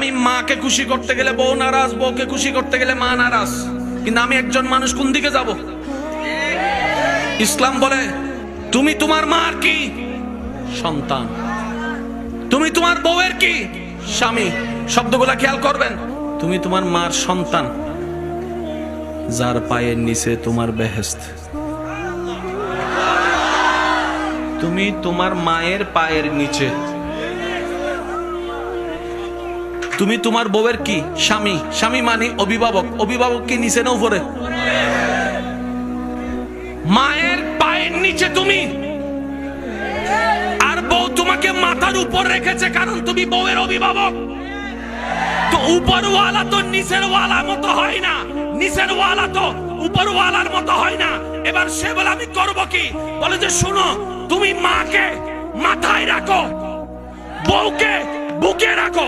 আমি মাকে খুশি করতে গেলে বউ নারাজ, বউকে খুশি করতে গেলে মা নারাজ। কিন্তু আমি একজন মানুষ, কোন দিকে যাব? ইসলাম বলে তুমি তোমার মার কি? সন্তান। তুমি তোমার বউয়ের কি? স্বামী। শব্দগুলা খেয়াল করবেন। তুমি তোমার মার সন্তান, যার পায়ের নিচে তোমার বেহেশত। তুমি তোমার মায়ের পায়ের নিচে। তুমি তোমার বউয়ের কি? স্বামী। স্বামী মানে অভিভাবক। অভিভাবক কি নিচে না উপরে? মায়ের পায়ের নিচে তুমি, আর বউ তোমাকে মাথার উপর রেখেছে, কারণ তুমি বউয়ের অভিভাবক। তো উপরওয়ালা তো নিচের ওয়ালার মতো হয় না, নিচের ওয়ালা তো উপরওয়ালার মতো হয় না। এবার সে বলে আমি করব কি? বলে যে শুনো, তুমি মাকে মাথায় রাখো, বউকে বুকে রাখো।